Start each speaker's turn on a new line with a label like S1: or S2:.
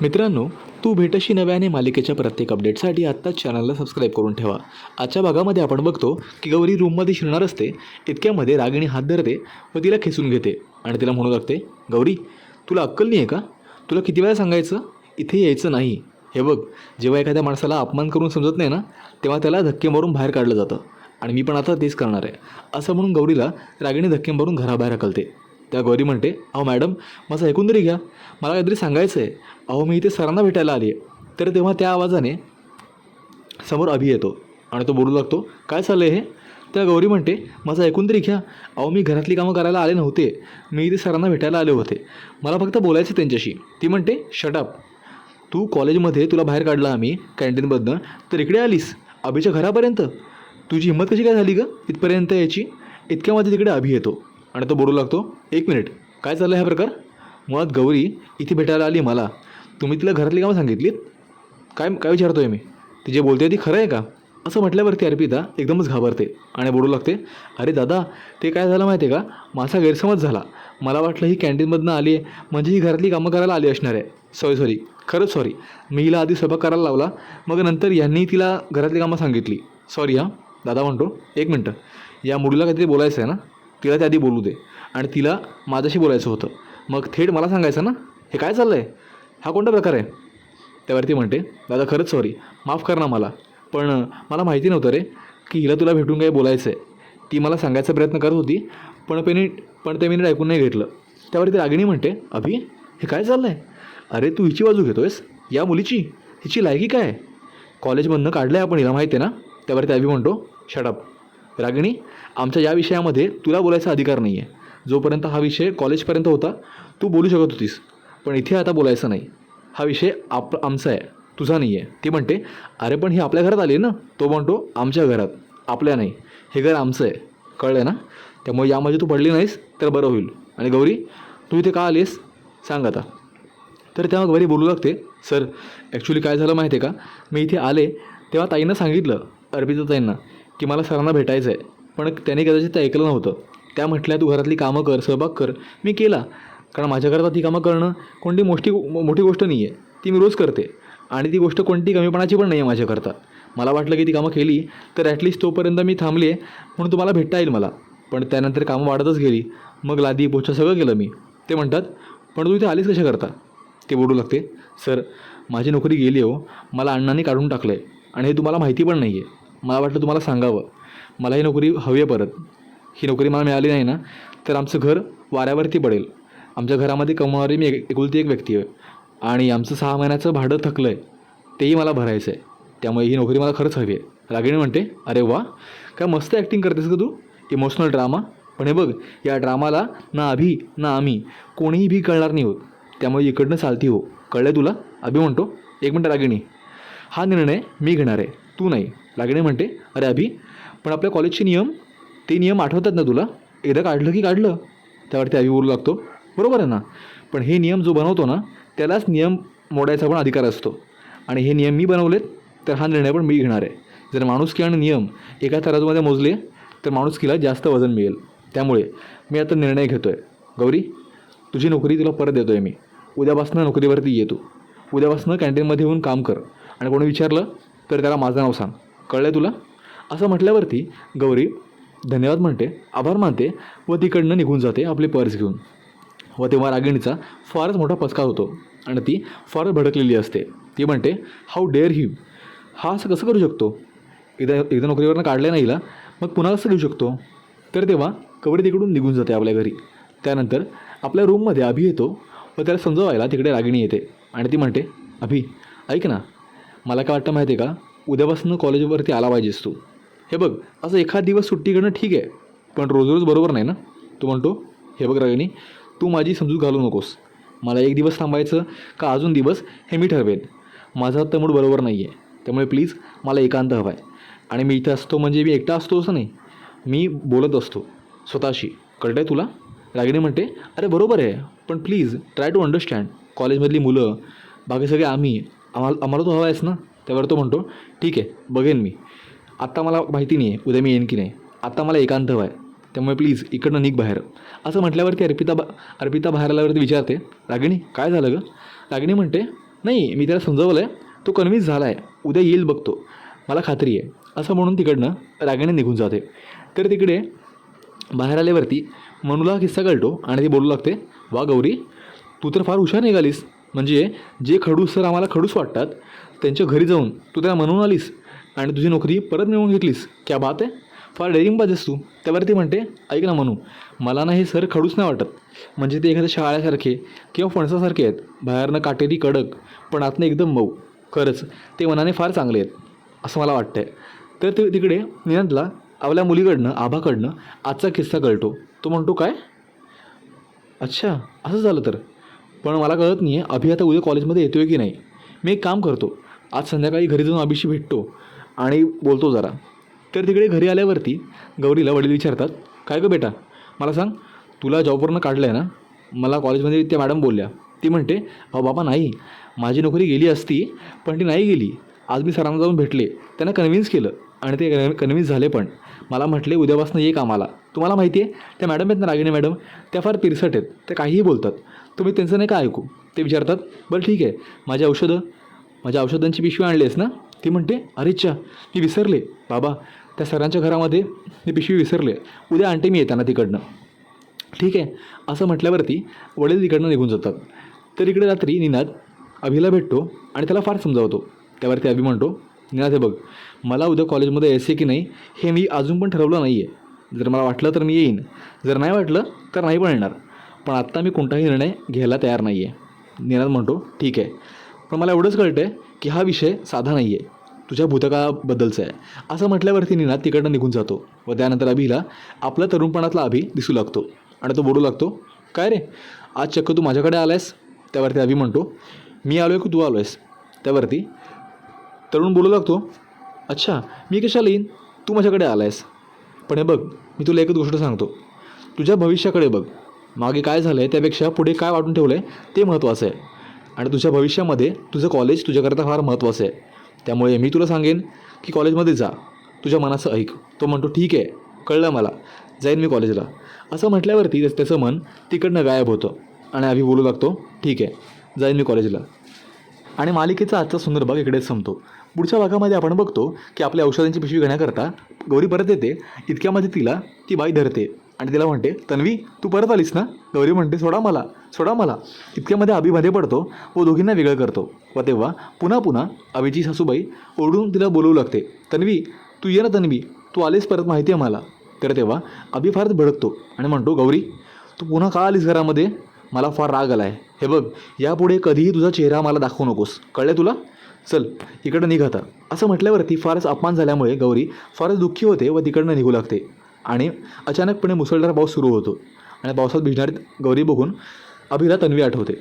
S1: मित्रांनो, तू भेटशी नव्याने मालिकेच्या प्रत्येक अपडेटसाठी आत्ताच चॅनलला सबस्क्राईब करून ठेवा. आजच्या भागामध्ये आपण बघतो की गौरी रूममध्ये शिरणार असते. इतक्यामध्ये रागिणी हात धरते व तिला खेचून घेते आणि तिला म्हणू लागते, गौरी तुला अक्कल नाही आहे का? तुला किती वेळा सांगायचं इथे यायचं नाही. हे बघ, जेव्हा एखाद्या माणसाला अपमान करून समजत नाही ना, तेव्हा त्याला धक्के मारून बाहेर काढलं जातं आणि मी पण आता तेच करणार आहे. असं म्हणून गौरीला रागिणी धक्के मारून घराबाहेर हकलते. त्या गौरी म्हणते, अहो मॅडम, माझं ऐकून तरी घ्या, मला काहीतरी सांगायचं आहे. अहो मी इथे सरांना भेटायला आली आहे. तर तेव्हा त्या आवाजाने समोर अभि येतो आणि तो बोलू लागतो, काय चाललं आहे हे? त्या गौरी म्हणते, माझं ऐकून तरी घ्या, अहो मी घरातली कामं करायला आले नव्हते, मी इथे सरांना भेटायला आले होते, मला फक्त बोलायचं त्यांच्याशी. ती म्हणते, शटअप, तू कॉलेजमध्ये तुला बाहेर काढलं आम्ही कॅन्टीनमधनं, तर इकडे आलीस अभिच्या घरापर्यंत. तुझी हिंमत कशी काय झाली गं इथपर्यंत यायची? इतक्यामध्ये तिकडे अभि येतो आणि तो बोलू लागतो, एक मिनिट, काय चाललं आहे हा प्रकार? मुळात गौरी इथे भेटायला आली मला, तुम्ही तिला घरातली कामं सांगितलीत? काय काय विचारतो आहे मी? ती जे बोलते ती खरं आहे का? असं म्हटल्यावरती अर्पिता एकदमच घाबरते आणि बोलू लागते, अरे दादा, ते काय झालं माहिती आहे का, माझा गैरसमज झाला. मला वाटलं ही कॅन्टीनमधनं आली आहे म्हणजे ही घरातली कामं करायला आली असणार आहे. सॉरी, खरंच सॉरी. मी हिला आधी स्वयंपाक करायला लावला, मग नंतर यांनी तिला घरातली कामं सांगितली. सॉरी हां. दादा म्हणतो, एक मिनटं, या मुलीला काहीतरी बोलायचं आहे ना, तिला त्या आधी बोलू दे आणि तिला माझ्याशी बोलायचं होतं, मग थेट मला सांगायचं ना. हे काय चाललं आहे? हा कोणता प्रकार आहे? त्यावरती म्हणते, दादा खरंच सॉरी, माफ कर ना मला, पण मला माहिती नव्हतं रे की हिला तुला भेटून काही बोलायचं आहे. ती मला सांगायचा प्रयत्न करत होती, पण ते मी ऐकून नाही घेतलं. त्यावरती रागिणी म्हणते, अभि, हे काय चाललं आहे? अरे तू हिची बाजू घेतो आहेस, या मुलीची? हिची लायकी काय आहे? कॉलेजमधनं काढलं आहे आपण हिला, माहिती आहे ना? त्यावरती अभि म्हणतो, शटअप रागिणी, आमच्या या विषयामध्ये तुला बोलायचा अधिकार नाही आहे. जोपर्यंत हा विषय कॉलेजपर्यंत होता तू बोलू शकत होतीस, पण इथे आता बोलायचं नाही. हा विषय आमचा आहे, तुझा नाही आहे. ती म्हणते, अरे पण ही आपल्या घरात आली आहे ना. तो म्हणतो, आमच्या घरात, आपल्या नाही, हे घर आमचं आहे, कळलं ना? त्यामुळे यामध्ये तू पडली नाहीस तर बरं होईल. आणि गौरी, तू इथे का आलीस सांग आता. तर तेव्हा गौरी बोलू लागते, सर ॲक्च्युली काय झालं माहिती आहे का, मी इथे आले तेव्हा ताईंना सांगितलं, अर्पिता ताईंना, की मला सरांना भेटायचं आहे, पण त्याने कदाचित ते ऐकलं नव्हतं. त्या म्हटल्या, तू घरातली कामं कर, स्वयंपाक कर. मी केला, कारण माझ्या घरात ती कामं करणं कोणती मोठी गोष्ट नाही आहे, ती मी रोज करते आणि ती गोष्ट कोणती कमीपणाची पण नाही आहे माझ्याकरता. मला वाटलं की ती कामं केली तर ॲटलिस्ट तोपर्यंत मी थांबली आहे म्हणून तुम्हाला भेटता येईल मला, पण त्यानंतर कामं वाढतच गेली. मग लादी पोछा सगळं केलं मी. ते म्हणतात, पण तू इथे आलीस कशा करता? ते बोलू लागते, सर माझी नोकरी गेली हो, मला अण्णांनी काढून टाकलं आहे आणि हे तुम्हाला माहिती पण नाही आहे. मला वाटलं तुम्हाला सांगावं, मला ही नोकरी हवी आहे परत. ही नोकरी मला मिळाली नाही ना तर आमचं घर वाऱ्यावरती पडेल. आमच्या घरामध्ये कमवणारी मी एकुलती एक व्यक्ती आहे आणि आमचं 6 महिन्याचं भाडं थकलं आहे, तेही मला भरायचं आहे. त्यामुळे ही नोकरी मला खरंच हवी आहे. रागिणी म्हणते, अरे वा, काय मस्त ॲक्टिंग करतेस का तू, इमोशनल ड्रामा. पण हे बघ, या ड्रामाला ना अभि ना आम्ही कोणीही भी कळणार नाही होत, त्यामुळे इकडनं चालती हो, कळलं तुला? अभि म्हणतो, एक मिनटं रागिणी, हा निर्णय मी घेणार आहे, तू नाही. रागिणी म्हणते, अरे अभि, पण आपल्या कॉलेजचे नियम, ते नियम आठवतात ना तुला? एकदा काढलं की काढलं. त्यावरती अभि बोलू लागतो, बरोबर आहे ना, पण हे नियम जो बनवतो ना त्यालाच नियम मोडायचा पण अधिकार असतो आणि हे नियम मी बनवलेत तर हा निर्णय पण मी घेणार आहे. जर माणुसकी आणि नियम एका तराजूमध्ये मोजले तर माणुसकीला जास्त वजन मिळेल. त्यामुळे मी आता निर्णय घेतो आहे. गौरी, तुझी नोकरी तुला परत देतो आहे मी. उद्यापासून नोकरीवरती ये तू. उद्यापासून कॅन्टीनमध्ये येऊन काम कर आणि कोणी विचारलं तर त्याला माझं नाव सांग, कळलं आहे तुला? असं म्हटल्यावरती गौरी धन्यवाद म्हणते, आभार मानते व तिकडनं निघून जाते आपली पर्स घेऊन. व तेव्हा रागिणीचा फारच मोठा पस्कार होतो आणि ती फारच भडकलेली असते. ती म्हणते, हाऊ डेअर ही, हा असं कसं करू शकतो? एकदा नोकरीवरनं काढले नाही हिला, मग पुन्हा कसं घेऊ शकतो? तर तेव्हा गौरी तिकडून निघून जाते आपल्या घरी. त्यानंतर आपल्या रूममध्ये अभि येतो व त्याला समजवायला तिकडे रागिणी येते आणि ती म्हणते, अभि ऐक ना, मला काय वाटतं माहिती आहे का, उद्यापासून कॉलेजवरती आला पाहिजेस तू. हे बघ, असं एखाद दिवस सुट्टी करणं ठीक आहे, पण रोज बरोबर नाही ना. तो म्हणतो, हे बघ रागिणी, तू माझी समजूत घालू नकोस. मला एक दिवस थांबायचं का अजून दिवस हे मी ठरवेन. माझा आता मूड बरोबर नाही आहे, त्यामुळे प्लीज मला एकांत हवा आहे. आणि मी इथं असतो म्हणजे मी एकटा असतो असं नाही, मी बोलत असतो स्वतःशी, कळतं आहे तुला? रागिणी म्हणते, अरे बरोबर आहे, पण प्लीज ट्राय टू अंडरस्टँड. कॉलेजमधली मुलं, बाकी सगळे आम्हाला तो हवा आहेस ना. त्यावर तो म्हणतो, ठीक आहे, बघेन मी. आत्ता मला माहिती नाही आहे उद्या मी येईन की नाही, आत्ता मला एकांत हवा आहे, त्यामुळे प्लीज इकडनं निघ बाहेर. असं म्हटल्यावरती अर्पिता बाहेर आल्यावरती विचारते, रागिणी काय झालं गं? रागिणी म्हणते, नाही, मी त्याला समजावलं आहे, तो कन्व्हिन्स झाला आहे, उद्या येईल बघतो, मला खात्री आहे, असं म्हणून तिकडनं रागाने निघून जाते. तर तिकडे बाहेर आल्यावरती मनूला हा किस्सा कळतो आणि ती बोलू लागते, वा गौरी, तू तर फार हुशार निघालीस. म्हणजे जे खडूस सर आम्हाला खडूस वाटतात त्यांच्या घरी जाऊन तू त्याला म्हणून आलीस आणि तुझी नोकरी परत मिळवून घेतलीस. क्या बात आहे, फार डेअरिंग बाजस तू. त्यावरती म्हणते, ऐक ना मनू, मला ना हे सर खडूस नाही वाटत. म्हणजे ते एखाद्या शाळ्यासारखे किंवा फणसासारखे आहेत, बाहेरनं काटेरी कडक पण आतनं एकदम मऊ. खरंच ते मनाने फार चांगले आहेत असं मला वाटतं आहे. तर ते तिकडे निनादला आपल्या मुलीकडनं आभाकडनं आजचा किस्सा कळतो. तो म्हणतो, काय, अच्छा असं झालं तर. पण मला कळत नाही आहे अभि आता उद्या कॉलेजमध्ये येतो आहे की नाही. मी एक काम करतो, आज संध्याकाळी घरी जाऊन अभिशी भेटतो आणि बोलतो जरा. तर तिकडे घरी आल्यावरती गौरीला वडील विचारतात, काय गं बेटा, मला सांग, तुला जॉबवरनं काढलं आहे ना. मला कॉलेजमध्ये त्या मॅडम बोलल्या. ती म्हणते, अहो बाबा नाही, माझी नोकरी गेली असती पण ती नाही गेली. आज मी सरांना जाऊन भेटले, त्यांना कन्व्हिन्स केलं आणि ते कन्व्हिन्स झाले पण. मला म्हटले उद्यापासून ये कामाला. तुम्हाला माहिती आहे त्या मॅडम आहेत ना, रागिणी मॅडम, त्या फार पिरसट आहेत, त्या काहीही बोलतात. तुम्ही त्यांचं नाही का ऐकू. ते विचारतात, बरं ठीक आहे, माझ्या औषधांची पिशवी आणली आहेस ना. ती म्हणते, अरेच्छा मी विसरले बाबा, त्या सरांच्या घरामध्ये मी पिशवी विसरले, उद्या आणते मी येताना तिकडनं. ठीक आहे असं म्हटल्यावरती वडील तिकडनं निघून जातात. तर इकडे रात्री निनाद अभिला भेटतो आणि त्याला फार समजावतो. त्यावरती अभि म्हणतो, निनाद हे बघ, मला उद्या कॉलेजमध्ये यायचे की नाही हे मी अजून पण ठरवलं नाही आहे. जर मला वाटलं तर मी येईन, जर नाही वाटलं तर नाही पण येणार. पण आत्ता मी कोणताही निर्णय घ्यायला तयार नाही आहे. निनाद म्हणतो, ठीक आहे, पण मला एवढंच कळतं आहे की हा विषय साधा नाही आहे, तुझ्या भूतकाळाबद्दलचा आहे. असं म्हटल्यावरती निनाद तिकडनं निघून जातो व त्यानंतर अभिला आपला तरुणपणातला अभि दिसू लागतो आणि तो बोलू लागतो, काय रे, आज चक्क तू माझ्याकडे आला आहेस. त्यावरती अभि म्हणतो, मी आलो आहे की तू आलो आहेस. त्यावरती तरुण बोलू लागतो, अच्छा मी कशाला येईन, तू माझ्याकडे आला आहेस. पण हे बघ, मी तुला एकच गोष्ट सांगतो, तुझ्या भविष्याकडे बघ. मागे काय झालं आहे त्यापेक्षा पुढे काय वाटून ठेवलं आहे ते महत्त्वाचं आहे. आणि तुझ्या भविष्यामध्ये तुझं कॉलेज तुझ्याकरता फार महत्त्वाचं आहे. त्यामुळे मी तुला सांगेन की कॉलेजमध्ये जा, तुझ्या मनाचं ऐक. तो म्हणतो, ठीक आहे, कळलं मला, जाईन मी कॉलेजला. असं म्हटल्यावरती त्याचं मन तिकडनं गायब होतं आणि अभि बोलू लागतो, ठीक आहे, जाईन मी कॉलेजला. आणि मालिकेचा आजचा सुंदर भाग इकडेच संपतो. पुढच्या भागामध्ये आपण बघतो की आपल्या औषधांची पिशवी घेण्याकरता गौरी परत येते. इतक्यामध्ये तिला ती बाई धरते आणि तिला म्हणते, तन्वी तू परत आलीस ना. गौरी म्हणते, सोडा मला. इतक्यामध्ये अभि मध्ये पडतो व दोघींना वेगळं करतो. व तेव्हा पुन्हा अभिची सासूबाई ओरडून तिला बोलवू लागते, तन्वी तू ये ना, तन्वी तू आलीस परत, माहिती आहे मला. तर तेव्हा अभि फारच भडकतो आणि म्हणतो, गौरी तू पुन्हा का आलीस घरामध्ये, मला फार राग आला आहे. हे बघ, यापुढे कधीही तुझा चेहरा मला दाखवू नकोस, कळलं तुला, चल इकडं निघ आता. असं म्हटल्यावरती फारच अपमान झाल्यामुळे गौरी फारच दुःखी होते व तिकडनं निघू लागते. आणि अचानकपणे मुसळधार पाऊस सुरू होतो आणि पावसात भिजणारी गौरी बघून अभिला तन्वी आठवते.